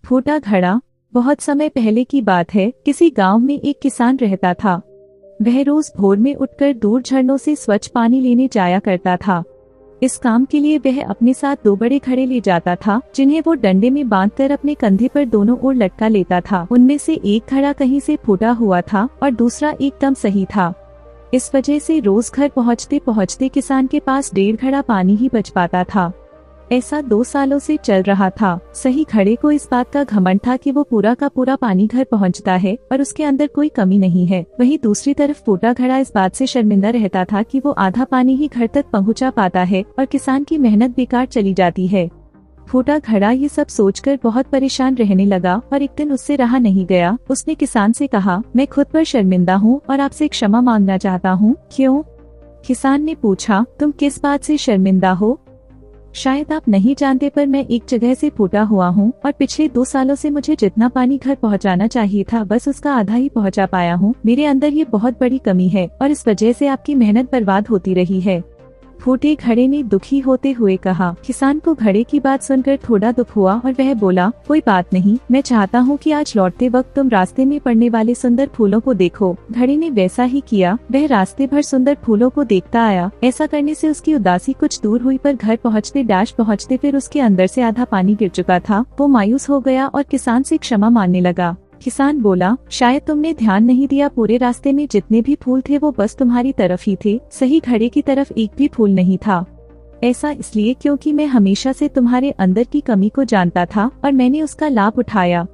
फूटा घड़ा। बहुत समय पहले की बात है। किसी गांव में एक किसान रहता था। वह रोज भोर में उठकर दूर झरनों से स्वच्छ पानी लेने जाया करता था। इस काम के लिए वह अपने साथ 2 बड़े घड़े ले जाता था, जिन्हें वो डंडे में बांधकर अपने कंधे पर दोनों ओर लटका लेता था। उनमें से एक घड़ा कहीं से फूटा हुआ था और दूसरा एकदम सही था। इस वजह से रोज घर पहुँचते पहुँचते किसान के पास 1.5 घड़ा पानी ही बच पाता था। ऐसा 2 सालों से चल रहा था। सही घड़े को इस बात का घमंड था कि वो पूरा का पूरा पानी घर पहुंचता है और उसके अंदर कोई कमी नहीं है। वहीं दूसरी तरफ फूटा घड़ा इस बात से शर्मिंदा रहता था कि वो आधा पानी ही घर तक पहुंचा पाता है और किसान की मेहनत बेकार चली जाती है। फूटा घड़ा ये सब सोचकर बहुत परेशान रहने लगा और एक दिन उससे रहा नहीं गया। उसने किसान से कहा, मैं खुद पर शर्मिंदा हूँ और आपसे क्षमा मांगना चाहता हूँ। क्यों? किसान ने पूछा, तुम किस बात से शर्मिंदा हो? शायद आप नहीं जानते, पर मैं एक जगह से फूटा हुआ हूँ और पिछले 2 सालों से मुझे जितना पानी घर पहुँचाना चाहिए था बस उसका आधा ही पहुँचा पाया हूँ। मेरे अंदर ये बहुत बड़ी कमी है और इस वजह से आपकी मेहनत बर्बाद होती रही है। फूटे घड़े ने दुखी होते हुए कहा। किसान को घड़े की बात सुनकर थोड़ा दुख हुआ और वह बोला, कोई बात नहीं, मैं चाहता हूँ कि आज लौटते वक्त तुम रास्ते में पड़ने वाले सुंदर फूलों को देखो। घड़े ने वैसा ही किया। वह रास्ते भर सुंदर फूलों को देखता आया। ऐसा करने से उसकी उदासी कुछ दूर हुई, पर घर पहुँचते फिर उसके अंदर से आधा पानी गिर चुका था। वो मायूस हो गया और किसान से क्षमा मांगने लगा। किसान बोला, शायद तुमने ध्यान नहीं दिया, पूरे रास्ते में जितने भी फूल थे वो बस तुम्हारी तरफ ही थे। सही घड़े की तरफ एक भी फूल नहीं था। ऐसा इसलिए क्योंकि मैं हमेशा से तुम्हारे अंदर की कमी को जानता था और मैंने उसका लाभ उठाया।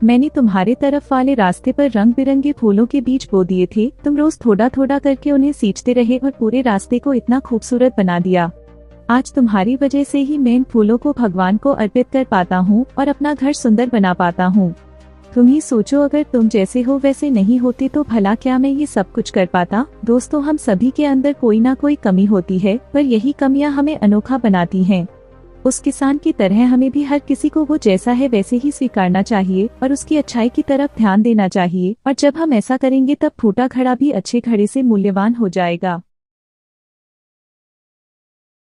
मैंने तुम्हारे तरफ वाले रास्ते पर रंग बिरंगे फूलों के बीज बो दिए थे। तुम रोज थोड़ा थोड़ा करके उन्हें सींचते रहे और पूरे रास्ते को इतना खूबसूरत बना दिया। आज तुम्हारी वजह से ही मैं इन फूलों को भगवान को अर्पित कर पाता हूँ और अपना घर सुंदर बना पाता हूँ। तुम ही सोचो, अगर तुम जैसे हो वैसे नहीं होते तो भला क्या मैं ये सब कुछ कर पाता। दोस्तों, हम सभी के अंदर कोई ना कोई कमी होती है, पर यही कमियां हमें अनोखा बनाती हैं। उस किसान की तरह हमें भी हर किसी को वो जैसा है वैसे ही स्वीकारना चाहिए और उसकी अच्छाई की तरफ ध्यान देना चाहिए। और जब हम ऐसा करेंगे तब फूटा घड़ा भी अच्छे घड़े से मूल्यवान हो जाएगा।